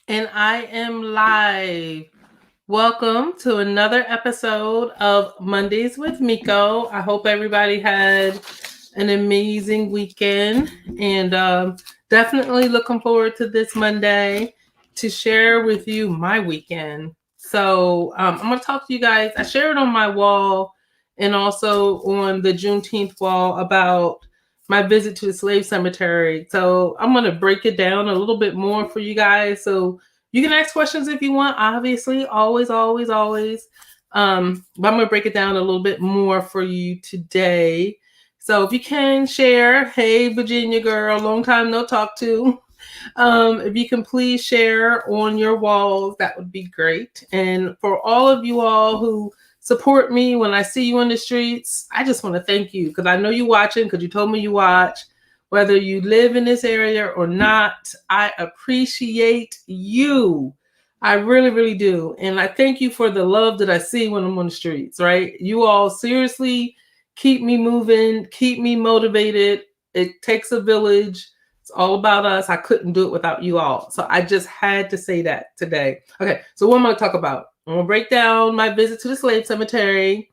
And I am live. Welcome to another episode of Mondays with Miko. I hope everybody had an amazing weekend and definitely looking forward to this Monday to share with you my weekend. So I'm going to talk to you guys. I shared on my wall and also on the Juneteenth wall about my visit to the slave cemetery. So I'm going to break it down a little bit more for you guys. So you can ask questions if you want, obviously, always, always, always. But I'm going to break it down a little bit more for you today. So if you can share, hey, Virginia girl, long time no talk to. If you can please share on your walls, that would be great. And for all of you all who support me when I see you in the streets, I just want to thank you because I know you watching because you told me you watch. Whether you live in this area or not, I appreciate you. I really, really do. And I thank you for the love that I see when I'm on the streets, right? You all seriously keep me moving, keep me motivated. It takes a village. It's all about us. I couldn't do it without you all. So I just had to say that today. Okay, so what am I going to talk about? I'm going to break down my visit to the slave cemetery.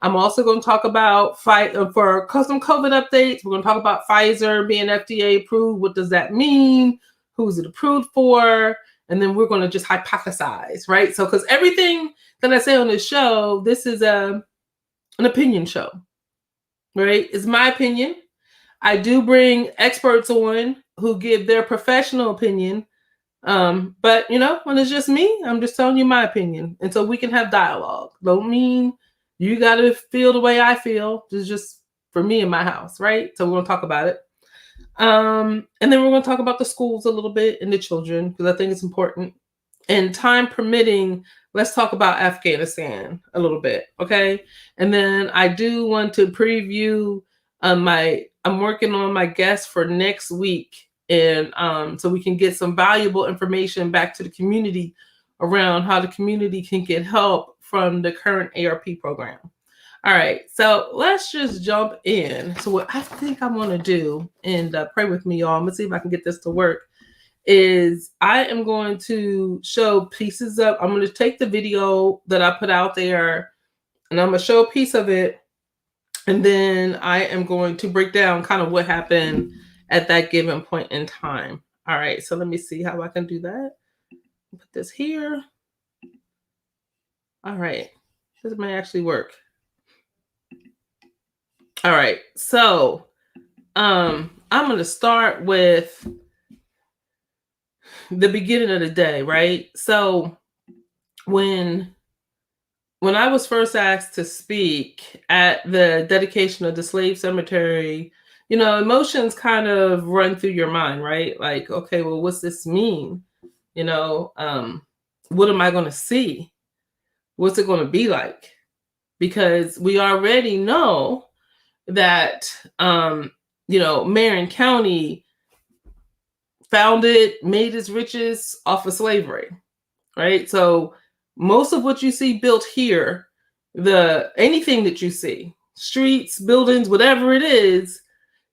I'm also going to talk about for custom COVID updates. We're going to talk about Pfizer being FDA approved. What does that mean? Who's it approved for? And then we're going to just hypothesize, right? So, because everything that I say on this show, this is an opinion show, right? It's my opinion. I do bring experts on who give their professional opinion. But when it's just me, I'm just telling you my opinion. And so we can have dialogue. Don't mean you gotta feel the way I feel. It's just for me in my house, right? So we're gonna talk about it. And then we're gonna talk about the schools a little bit and the children, because I think it's important. And time permitting, let's talk about Afghanistan a little bit, okay? And then I do want to preview I'm working on my guest for next week, and so we can get some valuable information back to the community around how the community can get help from the current ARP program. All right, so let's just jump in. So what I think I'm gonna do, and pray with me, y'all. I'm gonna see if I can get this to work. Is I am going to show pieces of. I'm going to take the video that I put out there, and I'm going to show a piece of it, and then I am going to break down kind of what happened at that given point in time. All right, so let me see how I can do that. Put this here. All right, this may actually work. All right, so I'm going to start with the beginning of the day, right? So when I was first asked to speak at the dedication of the slave cemetery, emotions kind of run through your mind, right? Like, okay, well, what's this mean? What am I going to see? What's it going to be like? Because we already know that, Marion County made its riches off of slavery, right? So most of what you see built here, anything that you see, streets, buildings, whatever it is,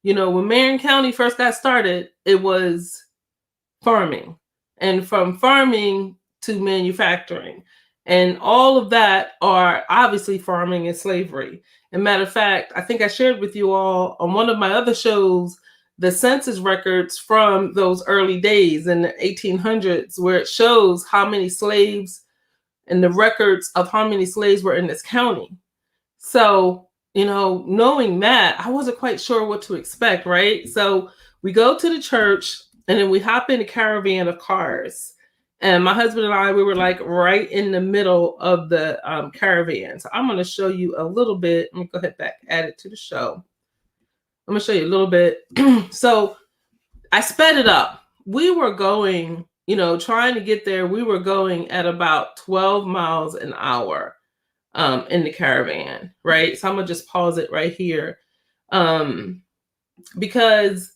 when Marion County first got started, it was farming, and from farming to manufacturing, and all of that are obviously farming and slavery. And matter of fact, I think I shared with you all on one of my other shows the census records from those early days in the 1800s, where it shows how many slaves and the records of how many slaves were in this county. So, knowing that, I wasn't quite sure what to expect, right? So we go to the church, and then we hop in a caravan of cars. And my husband and I, we were like right in the middle of the caravan. So I'm going to show you a little bit. Let me go ahead back, add it to the show. I'm going to show you a little bit. So I sped it up. We were going, trying to get there. We were going at about 12 miles an hour in the caravan, right? So I'm going to just pause it right here because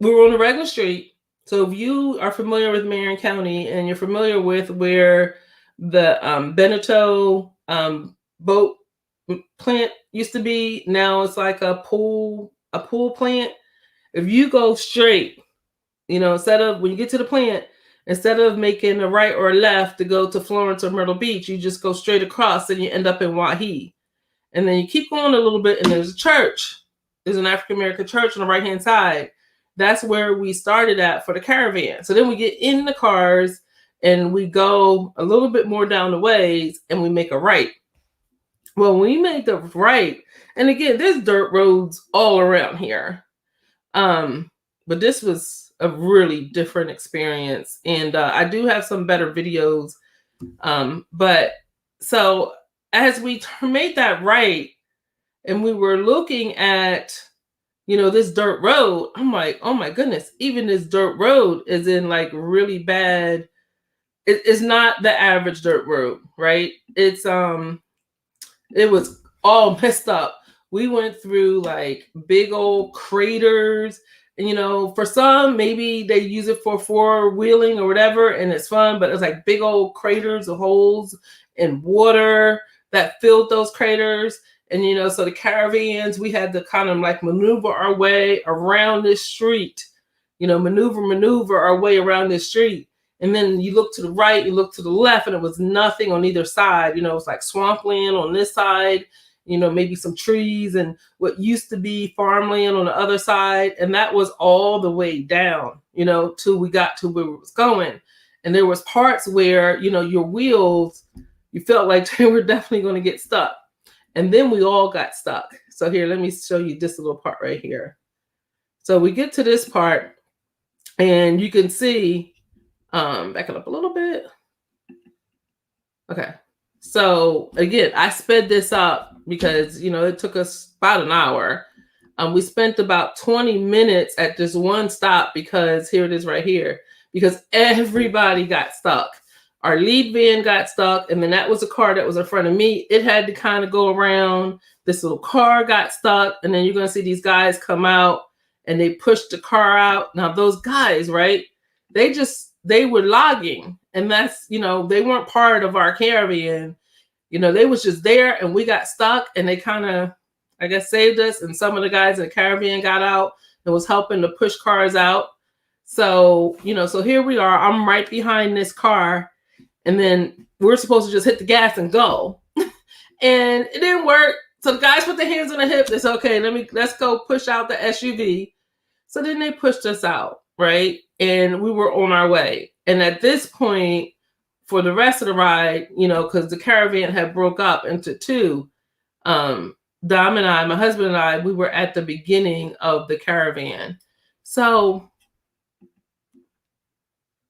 we were on a regular street. So if you are familiar with Marion County and you're familiar with where the Beneteau boat plant used to be, now it's like a pool plant. If you go straight, instead of when you get to the plant, Instead of making a right or a left to go to Florence or Myrtle Beach, you just go straight across and you end up in Wahi. And then you keep going a little bit, and there's a church. There's an African American church on the right hand side. That's where we started at for the caravan. So then we get in the cars and we go a little bit more down the ways and we make a right. Well, when we made the right, and again, there's dirt roads all around here. But this was a really different experience. And I do have some better videos. But so as we made that right, and we were looking at, this dirt road, I'm like, oh my goodness, even this dirt road is in like really bad. It's not the average dirt road, right? It was all messed up. We went through like big old craters. And, for some, maybe they use it for four-wheeling or whatever, and it's fun, but it's like big old craters of holes and water that filled those craters. And, so the caravans, we had to kind of like maneuver our way around this street, maneuver our way around this street. And then you look to the right, you look to the left, and it was nothing on either side. It was like swampland on this side, maybe some trees and what used to be farmland on the other side. And that was all the way down, till we got to where we was going. And there was parts where, your wheels, you felt like they were definitely going to get stuck. And then we all got stuck. So here, let me show you this little part right here. So we get to this part and you can see, back it up a little bit. Okay. So again, I sped this up because, it took us about an hour. We spent about 20 minutes at this one stop because here it is right here, because everybody got stuck. Our lead van got stuck, and then that was a car that was in front of me. It had to kind of go around. This little car got stuck, and then you're going to see these guys come out, and they pushed the car out. Now, those guys, right, they were logging, and that's, they weren't part of our caravan. They was just there, and we got stuck, and they kind of, I guess, saved us, and some of the guys in the caravan got out and was helping to push cars out. So, so here we are. I'm right behind this car. And then we're supposed to just hit the gas and go. And it didn't work. So the guys put their hands on the hip. They said, okay, let's go push out the SUV. So then they pushed us out, right? And we were on our way. And at this point, for the rest of the ride, because the caravan had broke up into two, Dom and I, my husband and I, we were at the beginning of the caravan. So,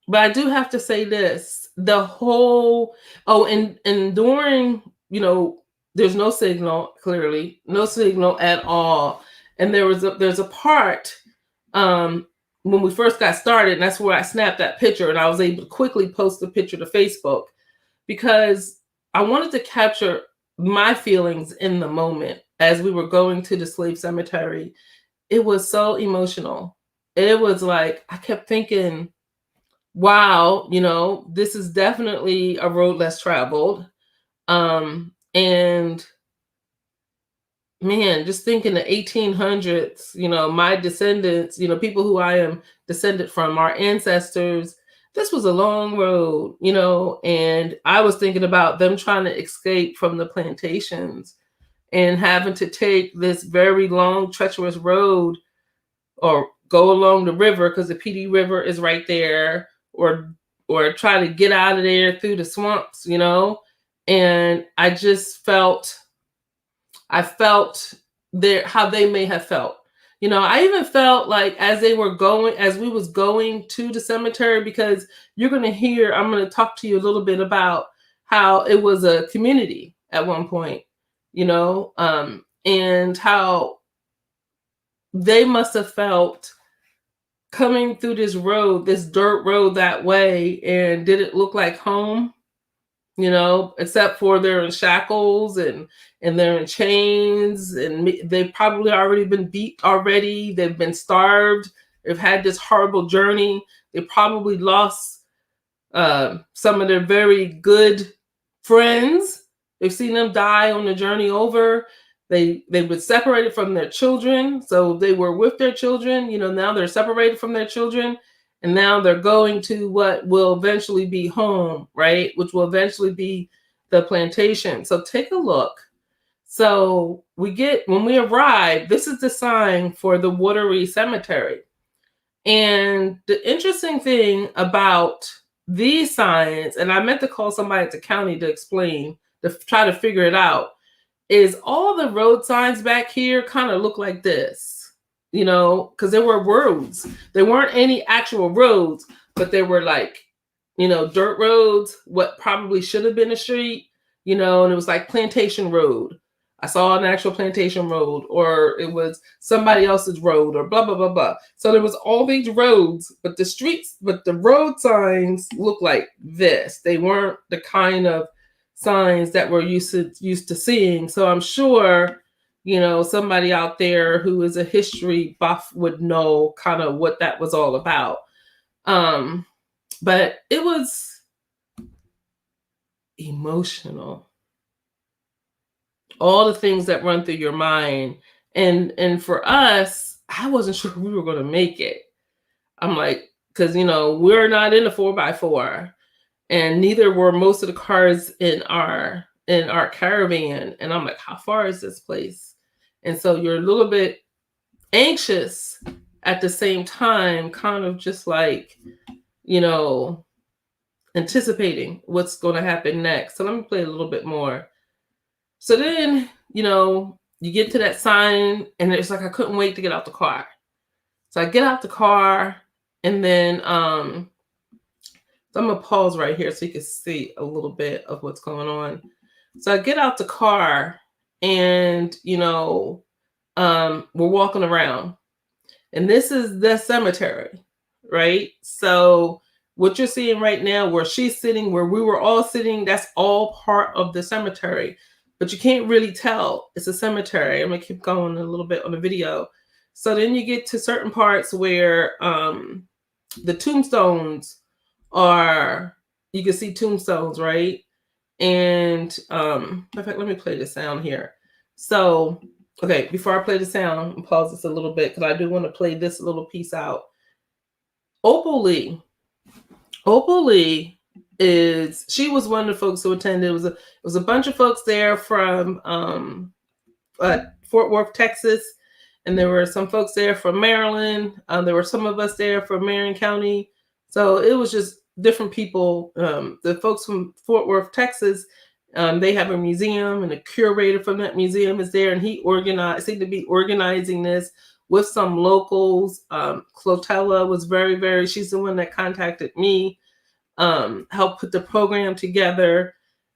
but I do have to say this. The whole, and during, there's no signal, clearly, no signal at all. And there's a part when we first got started, and that's where I snapped that picture, and I was able to quickly post the picture to Facebook because I wanted to capture my feelings in the moment as we were going to the slave cemetery. It was so emotional. It was like, I kept thinking, wow, this is definitely a road less traveled. And man, just thinking the 1800s, my descendants, people who I am descended from, our ancestors, this was a long road, and I was thinking about them trying to escape from the plantations and having to take this very long, treacherous road or go along the river because the PD River is right there, or try to get out of there through the swamps, and I just felt there how they may have felt. I even felt like as we was going to the cemetery, because I'm going to talk to you a little bit about how it was a community at one point, and how they must have felt coming through this road, this dirt road that way, and did it look like home? Except for they're in shackles and they're in chains, and they've probably already been beat already. They've been starved. They've had this horrible journey. They probably lost some of their very good friends. They've seen them die on the journey over. They were separated from their children. So they were with their children. Now they're separated from their children. And now they're going to what will eventually be home, right? Which will eventually be the plantation. So take a look. So when we arrive, this is the sign for the Watery Cemetery. And the interesting thing about these signs, and I meant to call somebody at the county to explain, to try to figure it out, is all the road signs back here kind of look like this, because there were roads. There weren't any actual roads, but there were like, dirt roads, what probably should have been a street, and it was like Plantation Road. I saw an actual Plantation Road, or it was somebody else's road, or blah, blah, blah, blah. So there was all these roads, but the road signs look like this. They weren't the kind of signs that we're used to seeing. So I'm sure, somebody out there who is a history buff would know kind of what that was all about. But it was emotional. All the things that run through your mind. And for us, I wasn't sure we were going to make it. I'm like, because, we're not in a 4x4, and neither were most of the cars in our caravan. And I'm like, how far is this place? And so you're a little bit anxious at the same time, kind of just like, anticipating what's going to happen next. So let me play a little bit more. So then, you get to that sign, and it's like I couldn't wait to get out the car. So I get out the car, and then so I'm going to pause right here so you can see a little bit of what's going on. So I get out the car, and, we're walking around. And this is the cemetery, right? So what you're seeing right now, where she's sitting, where we were all sitting, that's all part of the cemetery. But you can't really tell it's a cemetery. I'm going to keep going a little bit on the video. So then you get to certain parts where the tombstones are, you can see tombstones, right? And in fact, let me play the sound here. So, okay, before I play the sound, I'll pause this a little bit because I do want to play this little piece out. Opal Lee she was one of the folks who attended. It was a bunch of folks there from Fort Worth, Texas, and there were some folks there from Maryland. There were some of us there from Marion County. So it was just different people. The folks from Fort Worth, Texas, they have a museum, and the curator from that museum is there, and he seemed to be organizing this with some locals. Clotella was she's the one that contacted me, helped put the program together.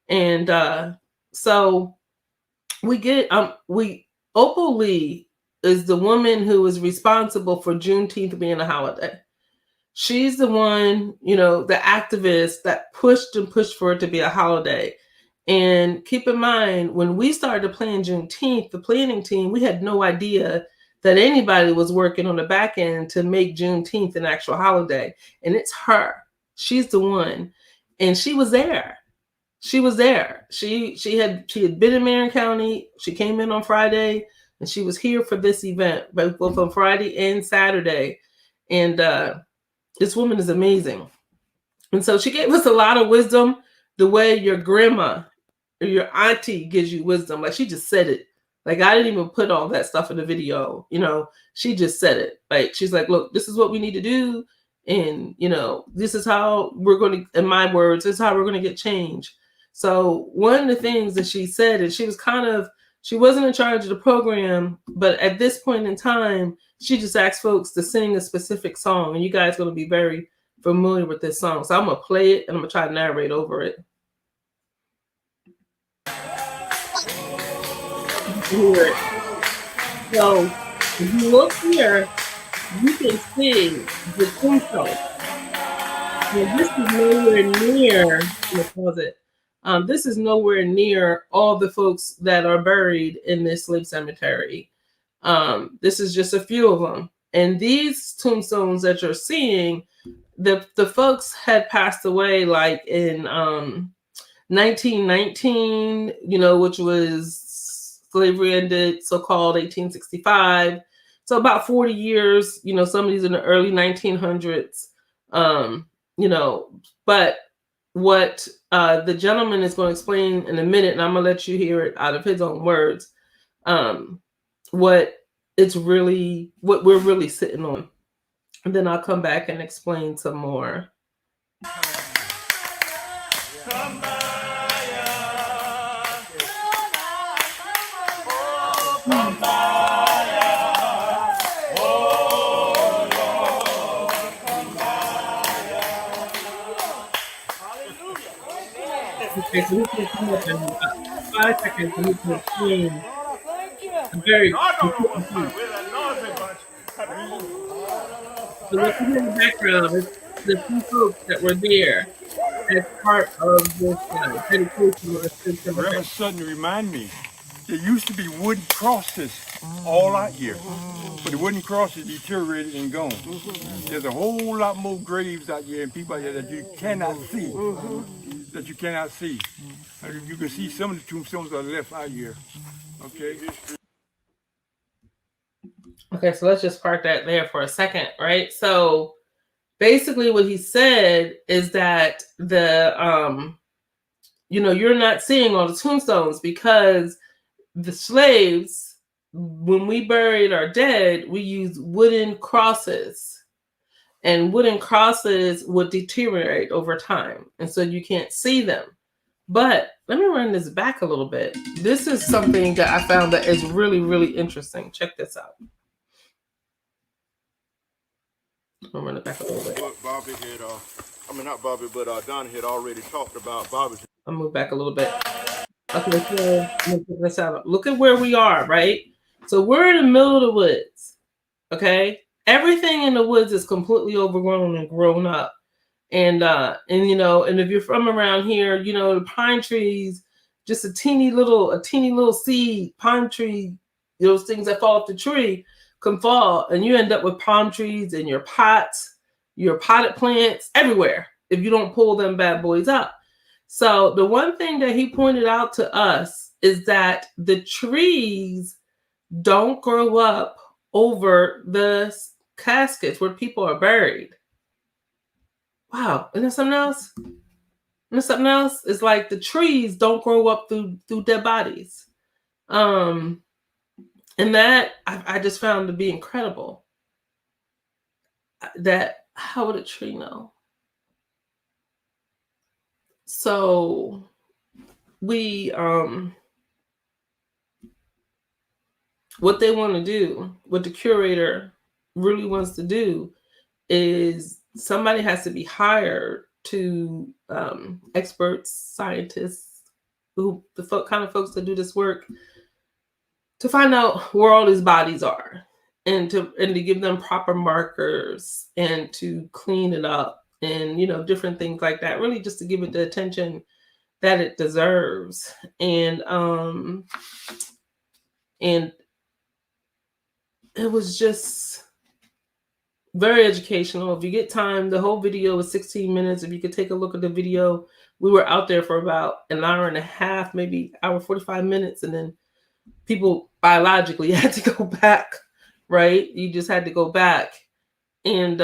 And so Opal Lee is the woman who is responsible for Juneteenth being a holiday. She's the one, the activist that pushed for it to be a holiday. And keep in mind, when we started planning Juneteenth, the planning team, we had no idea that anybody was working on the back end to make Juneteenth an actual holiday. And it's her. She's the one. And she was there. She had been in Marion County. She came in on Friday, and she was here for this event, both on Friday and Saturday. And this woman is amazing. And so she gave us a lot of wisdom, the way your grandma or your auntie gives you wisdom. Like, she just said it. Like, I didn't even put all that stuff in the video. She just said it. Like, she's like, look, this is what we need to do. And, this is how we're going to, in my words, this is how we're going to get change. So one of the things that she said, and she wasn't in charge of the program, but at this point in time, she just asked folks to sing a specific song. And you guys are going to be very familiar with this song. So I'm going to play it, and I'm going to try to narrate over it. Hear it. So if you look here, you can see the tombstone. And this is nowhere near, this is nowhere near all the folks that are buried in this slave cemetery. This is just a few of them. And these tombstones that you're seeing, the folks had passed away like in 1919, which was slavery ended, so-called 1865. So about 40 years, some of these in the early 1900s. You know, but what the gentleman is going to explain in a minute, and I'm going to let you hear it out of his own words, what we're really sitting on. And then I'll come back and explain some more. Okay, so we can come up in about 5 seconds and we can explain a very important thing. So what you hear in the background is the few folks that were there as part of this dedication of the system. All of a sudden, remind me, there used to be wooden crosses all out here, but the wooden crosses deteriorated and gone. There's a whole lot more graves out here and people out here that you cannot see, You can see some of the tombstones are left out here. Okay, so let's just park that there for a second, right? So basically what he said is that you're not seeing all the tombstones because the slaves, when we buried our dead, we used wooden crosses, and wooden crosses would deteriorate over time, and so you can't see them. But let me run this back a little bit. This is something that I found that is really, really interesting. Check this out. I'll run it back a little bit. Bobby had, not Bobby, but Don had already talked about Bobby's. I'll move back a little bit. Okay, so check this out. Look at where we are, right? So we're in the middle of the woods, okay? Everything in the woods is completely overgrown and grown up. And if you're from around here, the pine trees, just a teeny little seed, pine tree, those things that fall off the tree can fall, and you end up with palm trees in your pots, your potted plants everywhere if you don't pull them bad boys up. So the one thing that he pointed out to us is that the trees don't grow up over the caskets where people are buried. Wow, isn't that something else? It's like the trees don't grow up through dead bodies. And that I just found to be incredible. That how would a tree know? So we what they want to do, what the curator really wants to do, is somebody has to be hired to experts, scientists, kind of folks that do this work, to find out where all these bodies are, and to give them proper markers, and to clean it up, and different things like that, really just to give it the attention that it deserves. And it was just very educational. If you get time, the whole video was 16 minutes. If you could take a look at the video, we were out there for about an hour and a half, maybe hour 45 minutes, and then people biologically had to go back, right? You just had to go back. And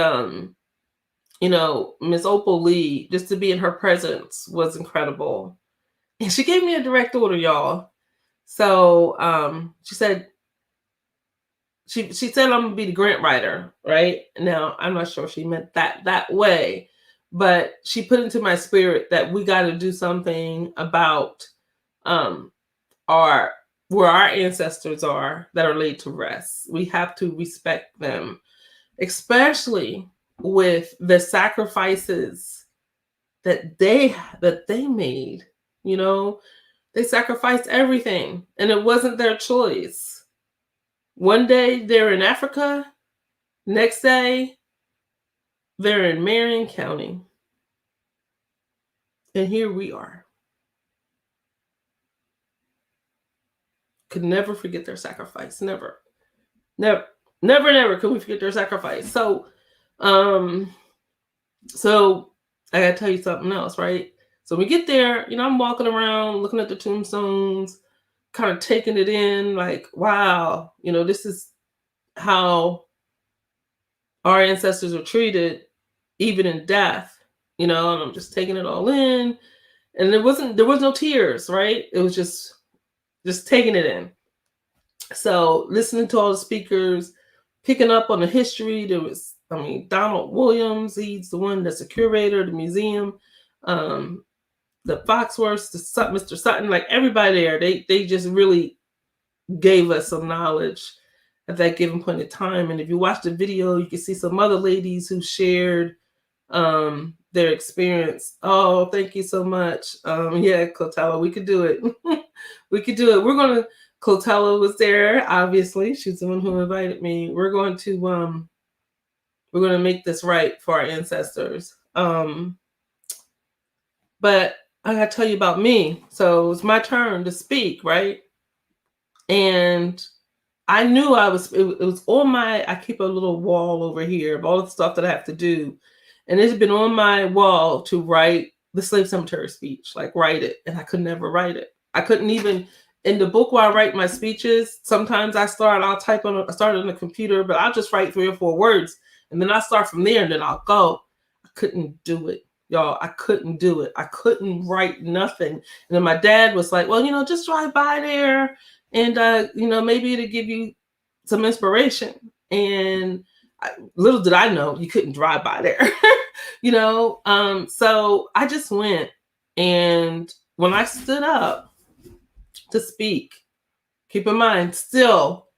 Miss Opal Lee, just to be in her presence was incredible. And she gave me a direct order, y'all. So she said I'm gonna be the grant writer, right? Now I'm not sure she meant that way, but she put into my spirit that we got to do something about where our ancestors are that are laid to rest. We have to respect them, especially with the sacrifices that they made. They sacrificed everything, and it wasn't their choice. One day they're in Africa, next day they're in Marion County, and here we are. Could never forget their sacrifice. Never can we forget their sacrifice. So I gotta tell you something else, right? So we get there, I'm walking around looking at the tombstones, kind of taking it in, like, wow, this is how our ancestors were treated, even in death, and I'm just taking it all in. And there was no tears, right? It was just taking it in. So listening to all the speakers, picking up on the history. There was, Donald Williams, he's the one that's the curator of the museum. The Foxworths, Mr. Sutton, like everybody there, they just really gave us some knowledge at that given point in time. And if you watch the video, you can see some other ladies who shared their experience. Oh, thank you so much. Yeah, Clotella, we could do it. We could do it. Clotella was there, obviously. She's the one who invited me. We're going to make this right for our ancestors. But I gotta tell you about me. So it was my turn to speak, right? And I knew it was on I keep a little wall over here of all the stuff that I have to do. And it's been on my wall to write the slave cemetery speech, like write it. And I could never write it. I couldn't even, in the book where I write my speeches, sometimes I start on the computer, but I'll just write 3 or 4 words. And then I start from there and then I'll go. I couldn't do it. Y'all, I couldn't do it. I couldn't write nothing. And then my dad was like, well, just drive by there and, maybe it'll give you some inspiration. And little did I know you couldn't drive by there, So I just went. And when I stood up to speak, keep in mind, still,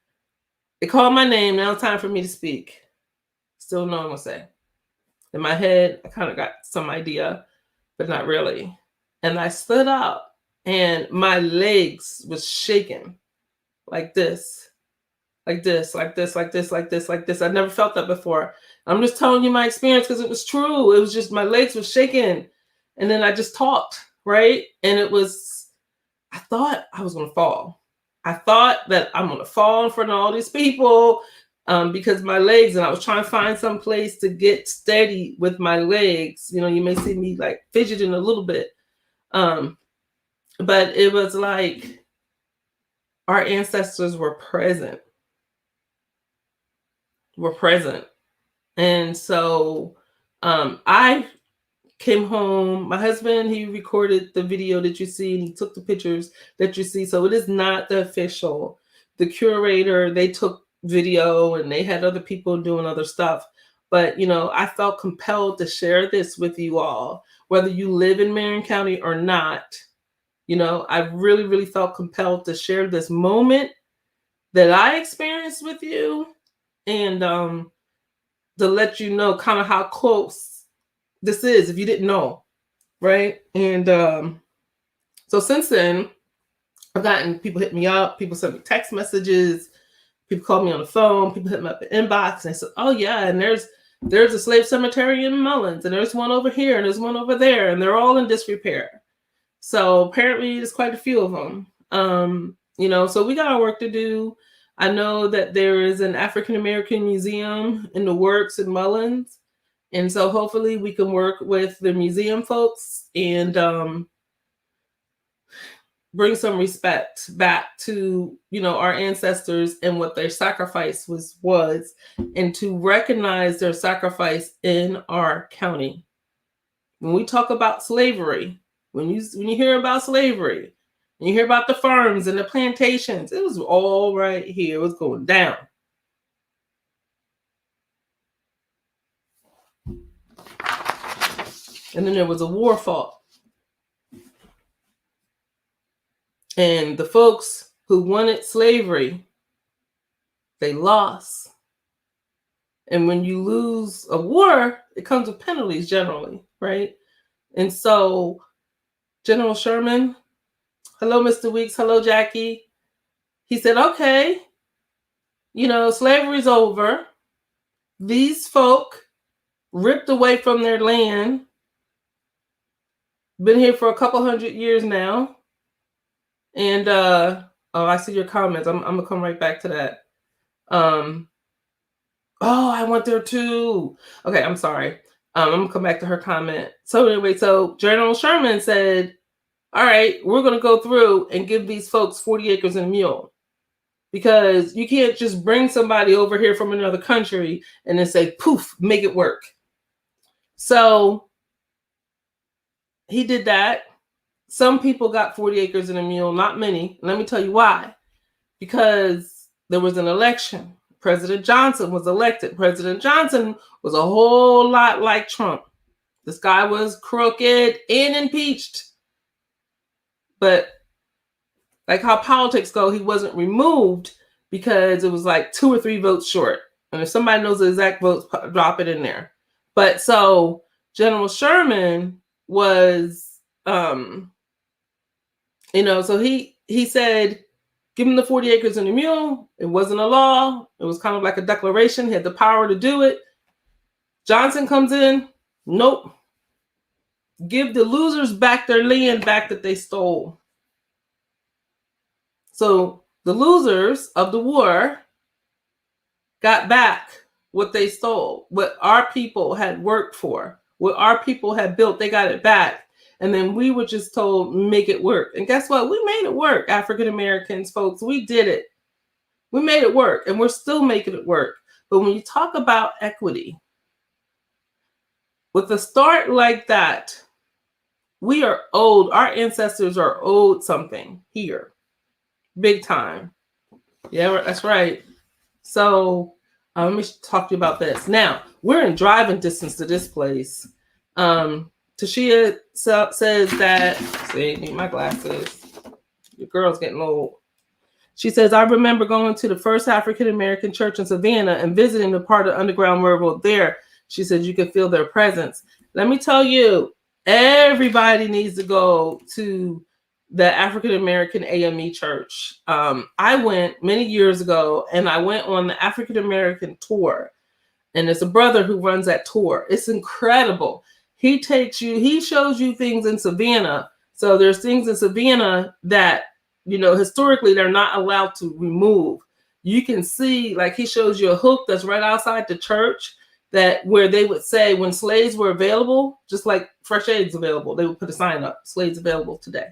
they called my name. Now it's time for me to speak. Still no one will say. In my head, I kind of got some idea, but not really. And I stood up and my legs was shaking like this, like this, like this, like this, like this, like this. I never felt that before. I'm just telling you my experience because it was true. It was just my legs were shaking. And then I just talked, right? And I thought I was going to fall. I thought that I'm going to fall in front of all these people. Because my legs, and I was trying to find some place to get steady with my legs. You may see me like fidgeting a little bit. But it was like our ancestors were present. And so I came home. My husband, he recorded the video that you see, and he took the pictures that you see. So it is not the official. The curator, they took video and they had other people doing other stuff. But, I felt compelled to share this with you all, whether you live in Marion County or not. I really, really felt compelled to share this moment that I experienced with you and to let you know kind of how close this is if you didn't know, right? And so since then, I've gotten people hit me up, people send me text messages, people call me on the phone, people hit me up in inbox, and they said, oh yeah, and there's a slave cemetery in Mullins, and there's one over here, and there's one over there, and they're all in disrepair. So apparently there's quite a few of them. So we got our work to do. I know that there is an African American museum in the works in Mullins. And so hopefully we can work with the museum folks and bring some respect back to, our ancestors and what their sacrifice was, and to recognize their sacrifice in our county. When we talk about slavery, when you hear about slavery, and you hear about the farms and the plantations, it was all right here. It was going down. And then there was a war fought. And the folks who wanted slavery, they lost. And when you lose a war, it comes with penalties generally, right? And so General Sherman, hello, Mr. Weeks, hello, Jackie. He said, okay, slavery's over. These folk ripped away from their land, been here for a couple hundred years now. And I see your comments. I'm gonna come right back to that. Oh, I went there too. Okay, I'm sorry. I'm gonna come back to her comment. So anyway, so General Sherman said, all right, we're gonna go through and give these folks 40 acres and a mule. Because you can't just bring somebody over here from another country and then say, poof, make it work. So he did that. Some people got 40 acres and a mule, not many. Let me tell you why. Because there was an election. President Johnson was elected. President Johnson was a whole lot like Trump. This guy was crooked and impeached. But like how politics go, he wasn't removed because it was like 2 or 3 votes short. And if somebody knows the exact votes, drop it in there. But so General Sherman was, so he said, give him the 40 acres and a mule. It wasn't a law. It was kind of like a declaration. He had the power to do it. Johnson comes in. Nope. Give the losers back their land back that they stole. So the losers of the war got back what they stole, what our people had worked for, what our people had built. They got it back. And then we were just told, make it work. And guess what? We made it work, African Americans, folks. We did it. We made it work, and we're still making it work. But when you talk about equity, with a start like that, we are owed, our ancestors are owed something here. Big time. Yeah, that's right. So let me talk to you about this. Now, we're in driving distance to this place. Tashia says that, see, I need my glasses. Your girl's getting old. She says, I remember going to the first African-American church in Savannah and visiting the part of Underground Railroad there. She said you could feel their presence. Let me tell you, everybody needs to go to the African-American AME church. I went many years ago, and I went on the African-American tour. And it's a brother who runs that tour. It's incredible. He shows you things in Savannah. So there's things in Savannah that, historically they're not allowed to remove. You can see, like, he shows you a hook that's right outside the church where they would say when slaves were available, just like fresh eggs available, they would put a sign up, slaves available today.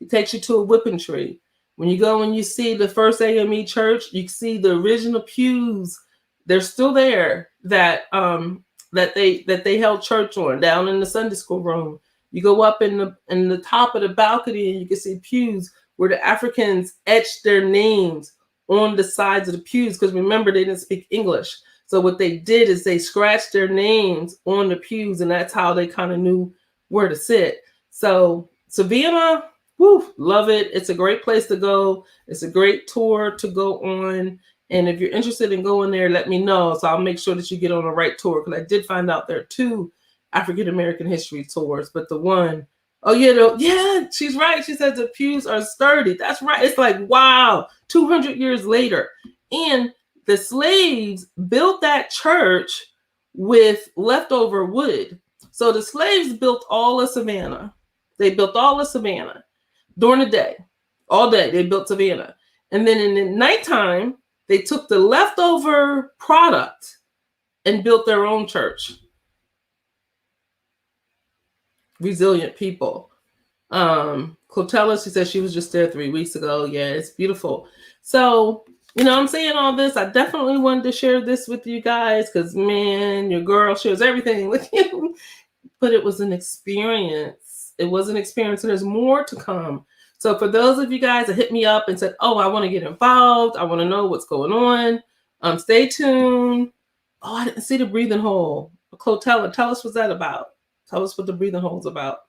It takes you to a whipping tree. When you go and you see the first AME church, you see the original pews. They're still there that they held church on, down in the Sunday school room. You go up in the top of the balcony and you can see pews where the Africans etched their names on the sides of the pews, because remember, they didn't speak English. So what they did is they scratched their names on the pews, and that's how they kind of knew where to sit. So Savannah, love it. It's a great place to go. It's a great tour to go on. And if you're interested in going there, let me know. So I'll make sure that you get on the right tour, because I did find out there are 2 African-American history tours, but the one, she's right. She says the pews are sturdy. That's right. It's like, wow, 200 years later. And the slaves built that church with leftover wood. So the slaves built all of Savannah. They built all of Savannah during the day. All day they built Savannah. And then in the nighttime, they took the leftover product and built their own church. Resilient people. Clotella, she said she was just there 3 weeks ago. Yeah, it's beautiful. So, I'm saying all this. I definitely wanted to share this with you guys because, man, your girl shares everything with you. But it was an experience. It was an experience, and there's more to come. So for those of you guys that hit me up and said, oh, I want to get involved, I want to know what's going on, stay tuned. Oh, I didn't see the breathing hole. Clotella, tell us what's that about. Tell us what the breathing hole is about.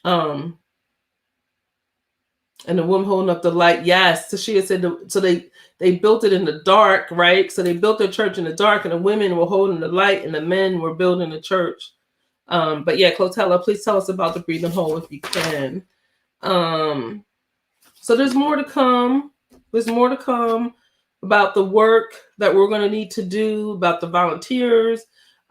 And the woman holding up the light. Yes, Tashia said, so they built it in the dark, right? So they built their church in the dark, and the women were holding the light, and the men were building the church. But yeah, Clotella, please tell us about the breathing hole if you can. So there's more to come. There's more to come about the work that we're going to need to do, about the volunteers.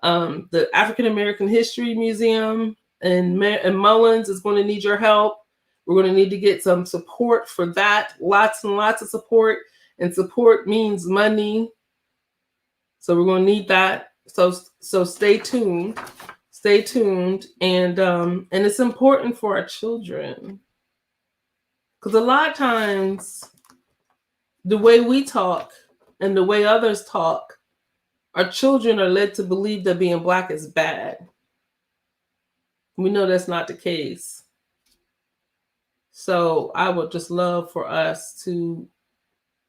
The African American History Museum and Mullins is going to need your help. We're going to need to get some support for that. Lots and lots of support. And support means money. So we're going to need that. So stay tuned. Stay tuned. And it's important for our children. Because a lot of times, the way we talk and the way others talk our children are led to believe that being Black is bad. We know that's not the case. So I would just love for us to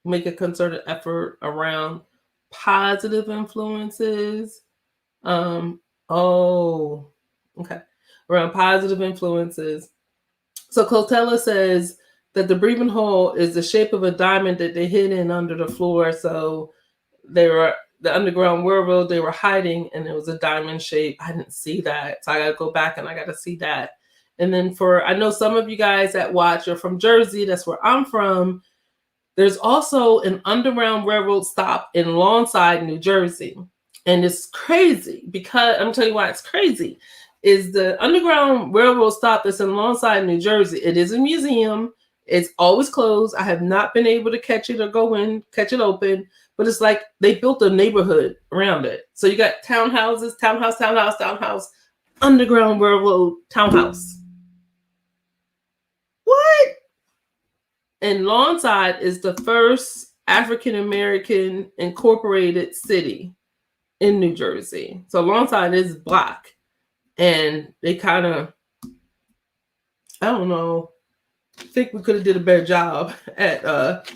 make a concerted effort around positive influences. Oh, okay. Around positive influences. So Cotella says that the breathing hole is the shape of a diamond that they hid in under the floor. So they were the Underground Railroad, they were hiding, and it was a diamond shape. I didn't see that. So I gotta go back and I gotta see that. And then I know some of you guys that watch are from Jersey, that's where I'm from. There's also an Underground Railroad stop in Lawnside, New Jersey. And it's crazy because I'm telling you why it's crazy. Is the Underground Railroad stop that's in Lawnside, New Jersey. It is a museum. It's always closed. I have not been able to catch it or go in, catch it open. But it's like they built a neighborhood around it. So you got townhouses, townhouse, Underground Railroad townhouse. What? And Lawnside is the first African American incorporated city in New Jersey. So Lawnside is Black. And they kind of, I don't know, I think we could have did a better job at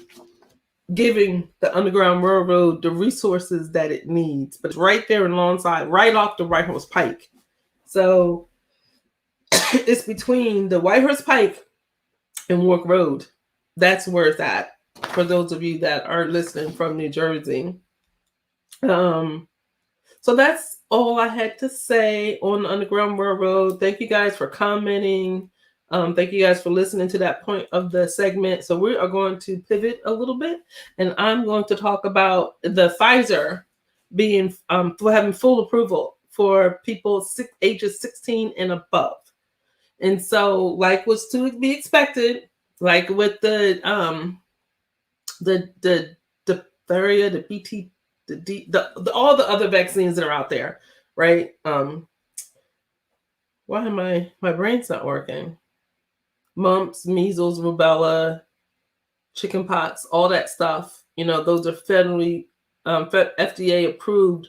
giving the Underground Railroad the resources that it needs. But it's right there in Lawnside, right off the White Horse Pike. So it's between the White Horse Pike and Warwick Road. That's where it's at, for those of you that are listening from New Jersey. So that's all I had to say on the Underground Railroad. Thank you guys for commenting. Thank you guys for listening to that point of the segment. So we are going to pivot a little bit, and I'm going to talk about the Pfizer being for having full approval for people ages 16 and above. And so, like was to be expected, like with the diphtheria, the BT, all the other vaccines that are out there, right? Why am my brain's not working? Mumps, measles, rubella, chickenpox, all that stuff. You know, those are federally FDA approved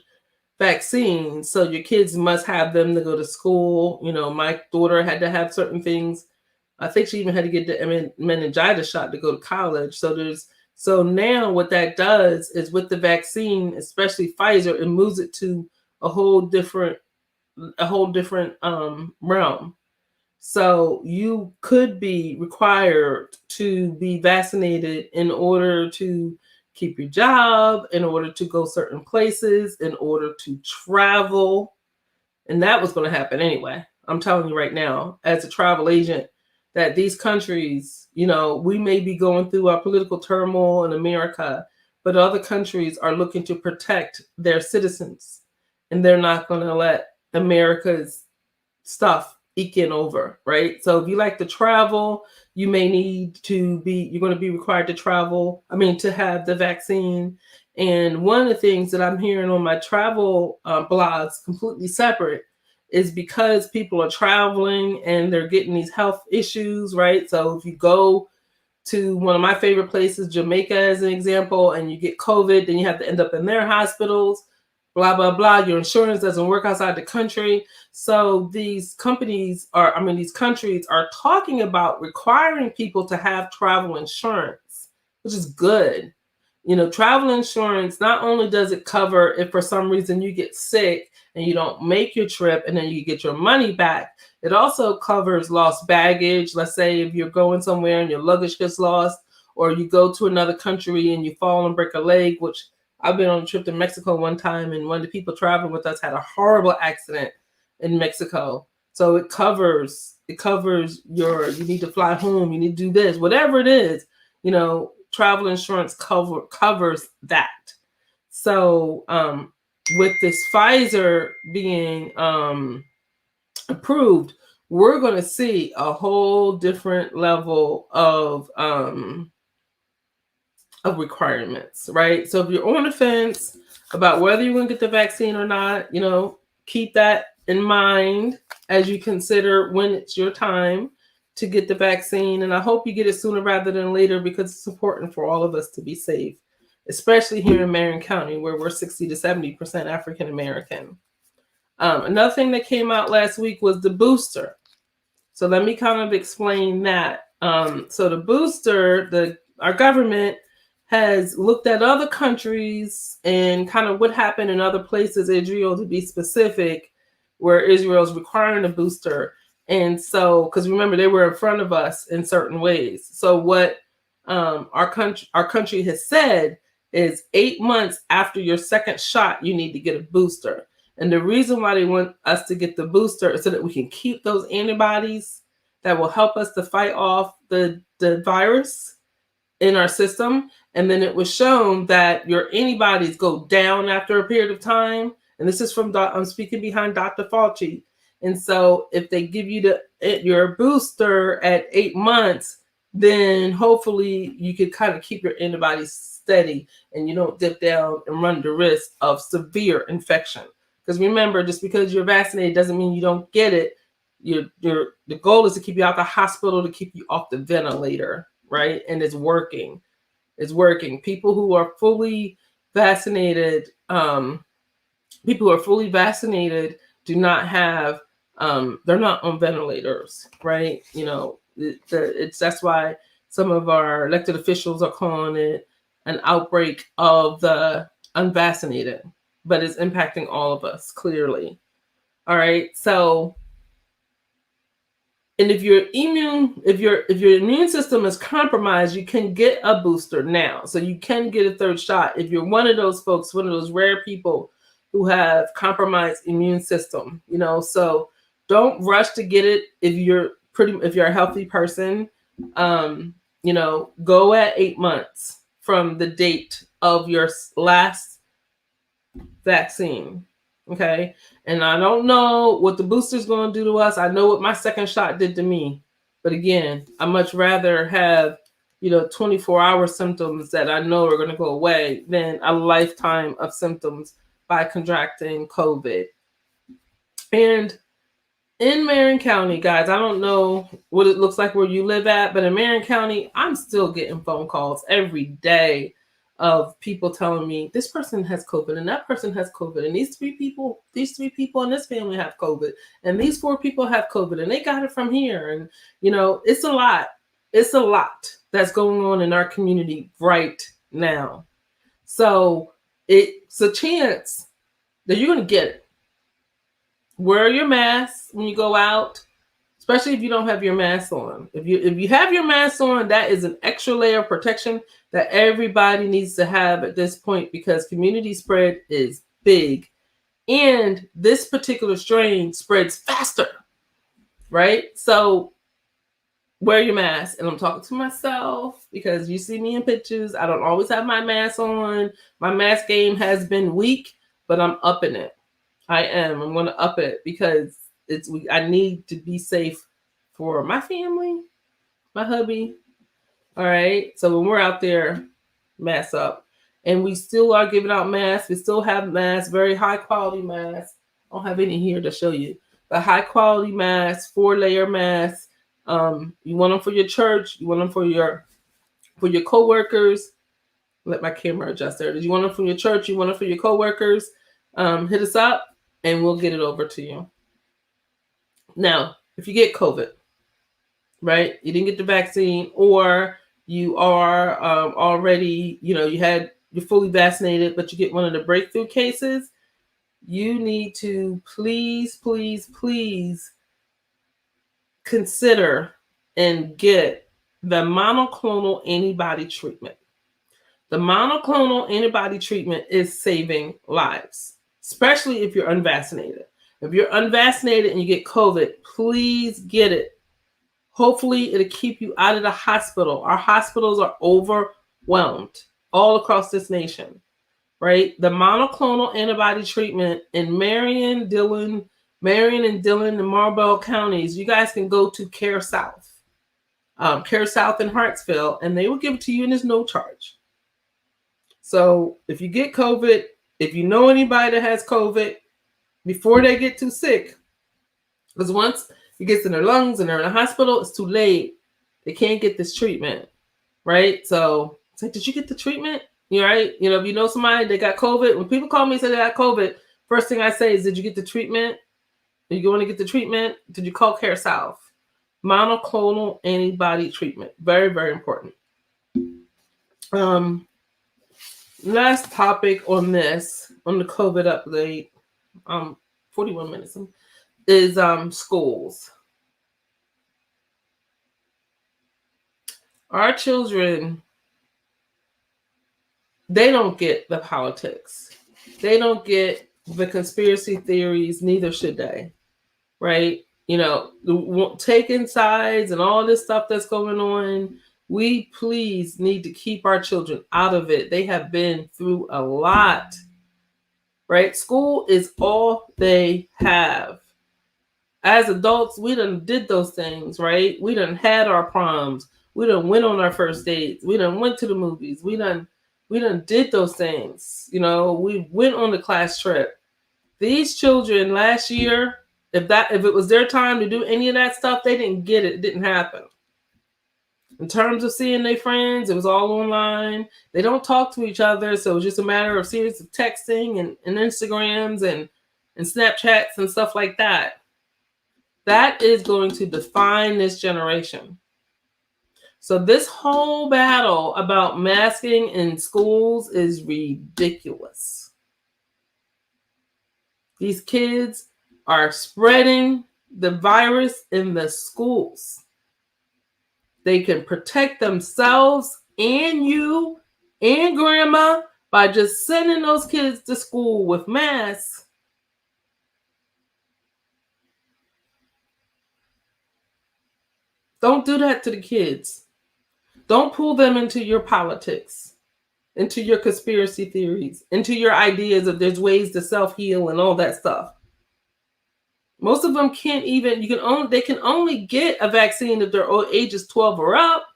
vaccines. So your kids must have them to go to school. You know, my daughter had to have certain things. I think she even had to get the meningitis shot to go to college. So now what that does is with the vaccine, especially Pfizer, it moves it to a whole different realm. So you could be required to be vaccinated in order to keep your job, in order to go certain places, in order to travel. And that was going to happen anyway. I'm telling you right now, as a travel agent, that these countries, you know, we may be going through our political turmoil in America, but other countries are looking to protect their citizens, and they're not going to let America's stuff eke in over, right? So if you like to travel, you're going to be required to to have the vaccine. And one of the things that I'm hearing on my travel blogs, completely separate, is because people are traveling and they're getting these health issues, right? So if you go to one of my favorite places, Jamaica as an example, and you get COVID, then you have to end up in their hospitals, blah, blah, blah. Your insurance doesn't work outside the country. So these countries are talking about requiring people to have travel insurance, which is good. You know, travel insurance, not only does it cover if for some reason you get sick and you don't make your trip and then you get your money back, it also covers lost baggage. Let's say if you're going somewhere and your luggage gets lost, or you go to another country and you fall and break a leg, which I've been on a trip to Mexico one time, and one of the people traveling with us had a horrible accident in Mexico. So it covers you need to fly home, you need to do this, whatever it is, you know, travel insurance covers that. So with this Pfizer being approved, we're going to see a whole different level of requirements, right? So if you're on the fence about whether you're going to get the vaccine or not, you know, keep that in mind as you consider when it's your time to get the vaccine. And I hope you get it sooner rather than later, because it's important for all of us to be safe. especially here in Marion County, where we're 60 to 70% African American. Another thing that came out last week was the booster. So let me kind of explain that. So the booster, our government has looked at other countries and kind of what happened in other places, Israel to be specific, where Israel is requiring a booster. And so, because remember, they were in front of us in certain ways. So what our country has said is 8 months after your second shot, you need to get a booster. And the reason why they want us to get the booster is so that we can keep those antibodies that will help us to fight off the virus in our system. And then it was shown that your antibodies go down after a period of time. And this is from, I'm speaking behind Dr. Fauci. And so if they give you your booster at 8 months, then hopefully you can kind of keep your antibodies steady and you don't dip down and run the risk of severe infection. Because remember, just because you're vaccinated doesn't mean you don't get it. The goal is to keep you out the hospital, to keep you off the ventilator, right? And it's working. It's working. People who are fully vaccinated, do not have, they're not on ventilators, right? You know, that's why some of our elected officials are calling it an outbreak of the unvaccinated, but it's impacting all of us clearly. All right. So, and if your immune system is compromised, you can get a booster now. So you can get a third shot if you're one of those folks, one of those rare people who have compromised immune system. You know, so don't rush to get it if you're a healthy person. You know, go at 8 months from the date of your last vaccine. Okay. And I don't know what the booster is going to do to us. I know what my second shot did to me. But again, I much rather have, 24-hour symptoms that I know are going to go away than a lifetime of symptoms by contracting COVID. And in Marion County, guys, I don't know what it looks like where you live at, but in Marion County, I'm still getting phone calls every day of people telling me this person has COVID and that person has COVID and these three people in this family have COVID and these 4 people have COVID and they got it from here. And, it's a lot. It's a lot that's going on in our community right now. So it's a chance that you're going to get it. Wear your mask when you go out, especially if you don't have your mask on. If you have your mask on, that is an extra layer of protection that everybody needs to have at this point because community spread is big. And this particular strain spreads faster, right? So wear your mask. And I'm talking to myself because you see me in pictures. I don't always have my mask on. My mask game has been weak, but I'm upping it. I am. I'm going to up it because I need to be safe for my family, my hubby. All right. So when we're out there, mask up. And we still are giving out masks. We still have masks, very high quality masks. I don't have any here to show you, but high quality masks, 4-layer masks. You want them for your church. You want them for your coworkers. Let my camera adjust there. Did you want them from your church? You want them for your coworkers? Hit us up and we'll get it over to you. Now, if you get COVID, right? You didn't get the vaccine, or you are already, you're fully vaccinated, but you get one of the breakthrough cases. You need to please, please, please consider and get the monoclonal antibody treatment. The monoclonal antibody treatment is saving lives, especially if you're unvaccinated. If you're unvaccinated and you get COVID, please get it. Hopefully, it'll keep you out of the hospital. Our hospitals are overwhelmed all across this nation, right? The monoclonal antibody treatment in Marion and Dillon, and Marlborough counties, you guys can go to Care South in Hartsville, and they will give it to you and there's no charge. So if you get COVID, if you know anybody that has COVID, before they get too sick, because once it gets in their lungs and they're in the hospital, it's too late. They can't get this treatment, right? So it's like, did you get the treatment? You're right. You know, if you know somebody that got COVID, when people call me and say they got COVID, first thing I say is, did you get the treatment? Are you going to get the treatment? Did you call Care South? Monoclonal antibody treatment. Very, very important. Last topic on this, on the COVID update, 41 minutes, is schools. Our children, they don't get the politics. They don't get the conspiracy theories, neither should they. Right? You know, taking sides and all this stuff that's going on. We please need to keep our children out of it. They have been through a lot. Right? School is all they have. As adults, we done did those things, right? We done had our proms. We done went on our first dates. We done went to the movies. We done did those things. You know, we went on the class trip. These children last year, if it was their time to do any of that stuff, they didn't get it. It didn't happen. In terms of seeing their friends, it was all online. They don't talk to each other, so it was just a matter of series of texting and Instagrams and Snapchats and stuff like that. That is going to define this generation. So this whole battle about masking in schools is ridiculous. These kids are spreading the virus in the schools. They can protect themselves and you and grandma by just sending those kids to school with masks. Don't do that to the kids. Don't pull them into your politics, into your conspiracy theories, into your ideas of there's ways to self-heal and all that stuff. Most of them can't even, they can only get a vaccine if their age is 12 or up.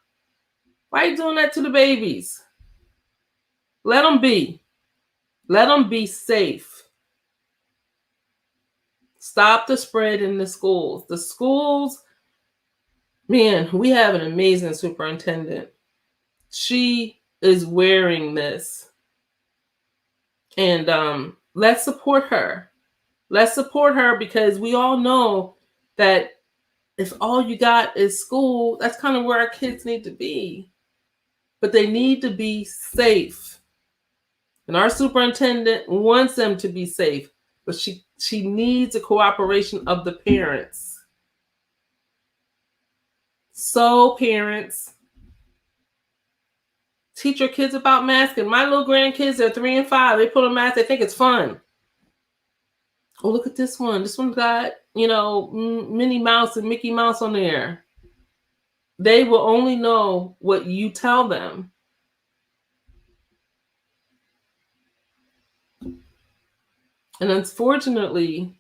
Why are you doing that to the babies? Let them be. Let them be safe. Stop the spread in the schools. The schools, man, we have an amazing superintendent. She is wearing this. And let's support her. Let's support her because we all know that if all you got is school, that's kind of where our kids need to be. But they need to be safe. And our superintendent wants them to be safe. But she needs the cooperation of the parents. So parents, teach your kids about masking. My little grandkids, they're 3 and 5. They put on masks. They think it's fun. Oh, look at this one. This one got, Minnie Mouse and Mickey Mouse on there. They will only know what you tell them. And unfortunately,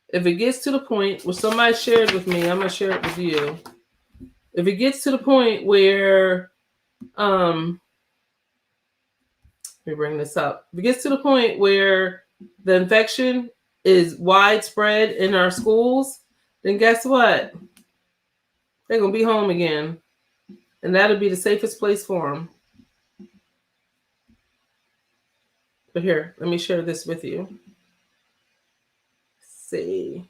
if it gets to the point where somebody shared with me, I'm going to share it with you. If it gets to the point where, let me bring this up. If it gets to the point where the infection is widespread in our schools, then guess what? They're going to be home again. And that'll be the safest place for them. But here, let me share this with you. Let's see.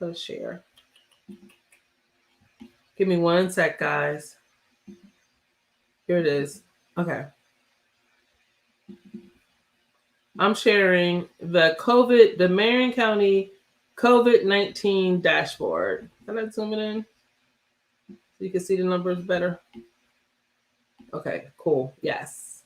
Let's share. Give me 1 sec, guys. Here it is. Okay. I'm sharing the Marion County COVID-19 dashboard. Can I zoom it in so you can see the numbers better? Okay, cool. Yes.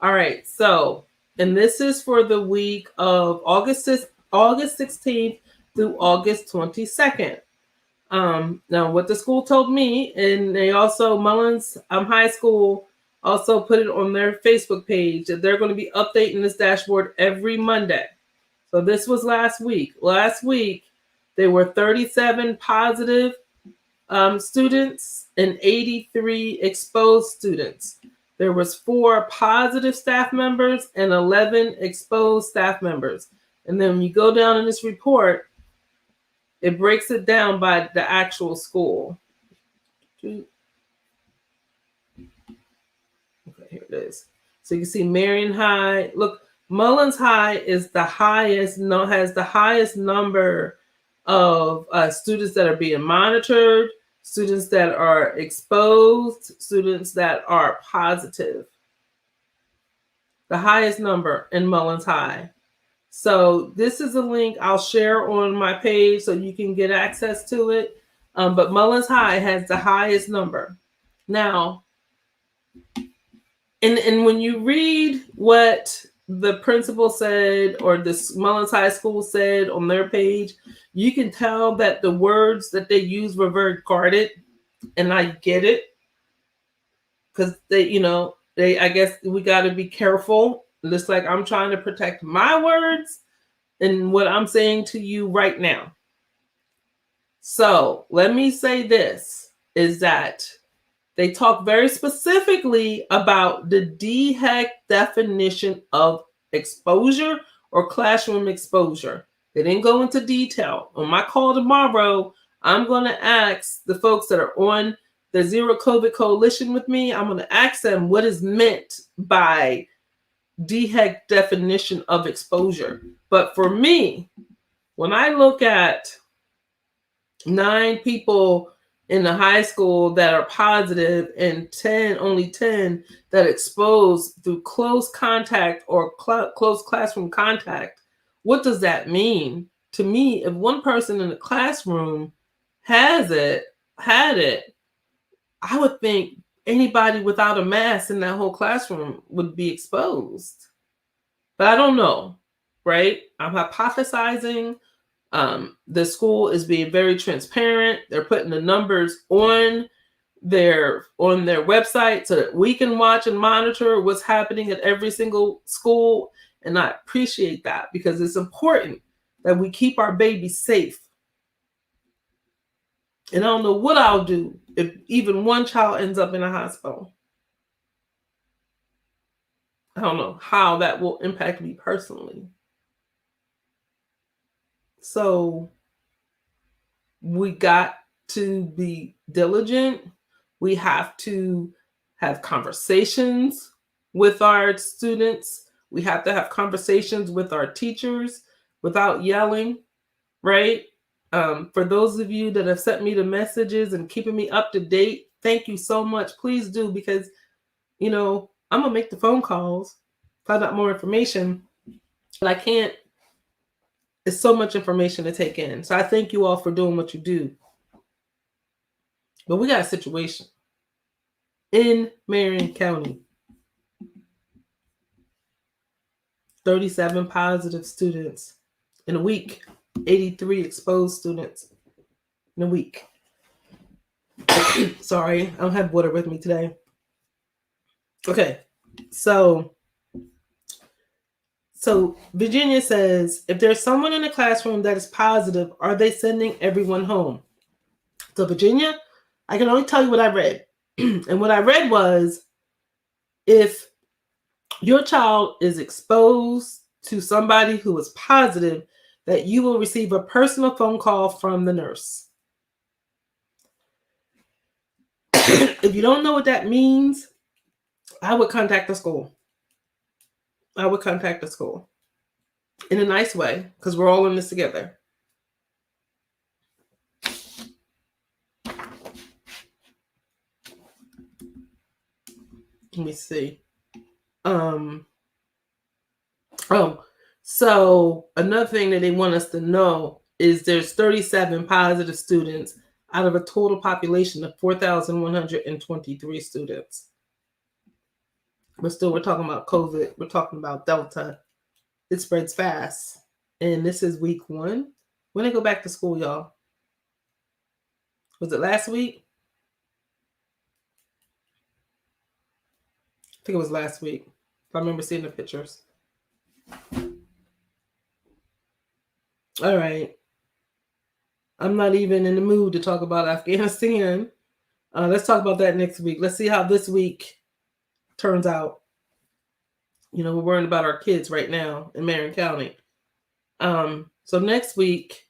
All right. So, and this is for the week of August 16th through August 22nd. Now, what the school told me, and they also, Mullins High School also put it on their Facebook page that they're going to be updating this dashboard every Monday. So this was last week. Last week, there were 37 positive students and 83 exposed students. There was 4 positive staff members and 11 exposed staff members. And then when you go down in this report, it breaks it down by the actual school. Okay, here it is. So you can see Marion High. Look, Mullins High is the highest, has the highest number of students that are being monitored, students that are exposed, students that are positive. The highest number in Mullins High. So this is a link I'll share on my page so you can get access to it. But Mullins High has the highest number. Now, and when you read what the principal said or the Mullins High School said on their page, you can tell that the words that they use were very guarded, and I get it because I guess we got to be careful. Just like I'm trying to protect my words and what I'm saying to you right now. So let me say this is that they talk very specifically about the DHEC definition of exposure or classroom exposure. They didn't go into detail. On my call tomorrow, I'm going to ask the folks that are on the Zero COVID Coalition with me, I'm going to ask them what is meant by DHEC definition of exposure. But for me, when I look at 9 people in the high school that are positive and only 10 that exposed through close contact or close classroom contact, what does that mean? To me, if one person in the classroom had it, I would think anybody without a mask in that whole classroom would be exposed. But I don't know, right? I'm hypothesizing. The school is being very transparent. They're putting the numbers on their website so that we can watch and monitor what's happening at every single school. And I appreciate that because it's important that we keep our babies safe. And I don't know what I'll do if even one child ends up in a hospital. I don't know how that will impact me personally. So we got to be diligent. We have to have conversations with our students. We have to have conversations with our teachers without yelling, right? For those of you that have sent me the messages and keeping me up to date, thank you so much. Please do, because, I'm going to make the phone calls, find out more information, but I can't. It's so much information to take in. So I thank you all for doing what you do. But we got a situation in Marion County. 37 positive students in a week. 83 exposed students in a week. Sorry, I don't have water with me today. Okay, so Virginia says, if there's someone in the classroom that is positive, are they sending everyone home? So Virginia, I can only tell you what I read. And what I read was, if your child is exposed to somebody who is positive, that you will receive a personal phone call from the nurse. If you don't know what that means, I would contact the school. I would contact the school in a nice way, because we're all in this together. Let me see. So another thing that they want us to know is there's 37 positive students out of a total population of 4,123 students. But still, we're talking about COVID. We're talking about Delta. It spreads fast. And this is week 1. When they go back to school, y'all? Was it last week? I think it was last week. I remember seeing the pictures. All right. I'm not even in the mood to talk about Afghanistan. Let's talk about that next week. Let's see how this week turns out. We're worrying about our kids right now in Marion County. So next week,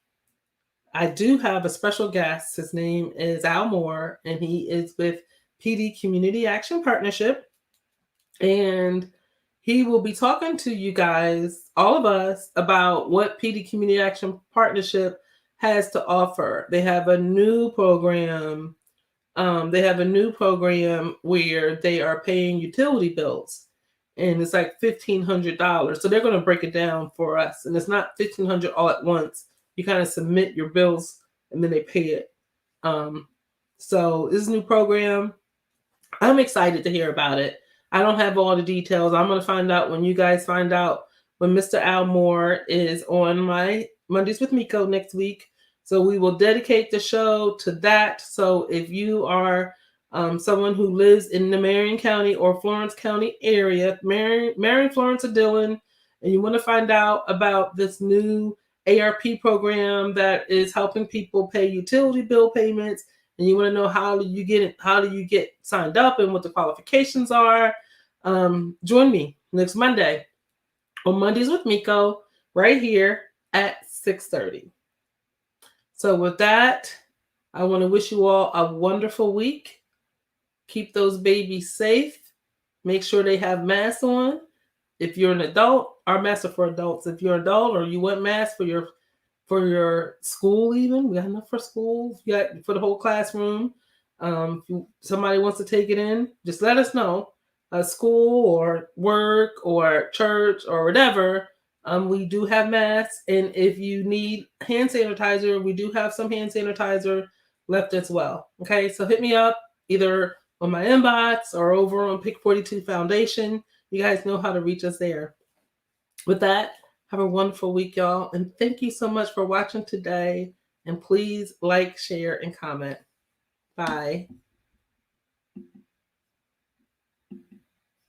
I do have a special guest. His name is Al Moore, and he is with PD Community Action Partnership. And he will be talking to you guys, all of us, about what PD Community Action Partnership has to offer. They have a new program. Where they are paying utility bills, and it's like $1,500. So they're going to break it down for us, and it's not $1,500 all at once. You kind of submit your bills, and then they pay it. So this is a new program. I'm excited to hear about it. I don't have all the details. I'm going to find out when you guys find out, when Mr. Al Moore is on my Mondays with Miko next week. So we will dedicate the show to that. So if you are someone who lives in the Marion County or Florence County area, Marion, Florence, or Dillon, and you want to find out about this new ARP program that is helping people pay utility bill payments, and you want to know how do you get signed up and what the qualifications are, join me next Monday on Mondays with Miko right here at 6:30. So with that, I want to wish you all a wonderful week. Keep those babies safe. Make sure they have masks on. If you're an adult, our masks are for adults. If you're an adult or you want masks for your school, even we got enough for school. You got for the whole classroom. If somebody wants to take it in, just let us know. School or work or church or whatever. We do have masks, and if you need hand sanitizer, we do have some hand sanitizer left as well. Okay, so hit me up either on my inbox or over on Pick 42 Foundation. You guys know how to reach us there. With that, have a wonderful week, y'all, and thank you so much for watching today. And please like, share, and comment. Bye.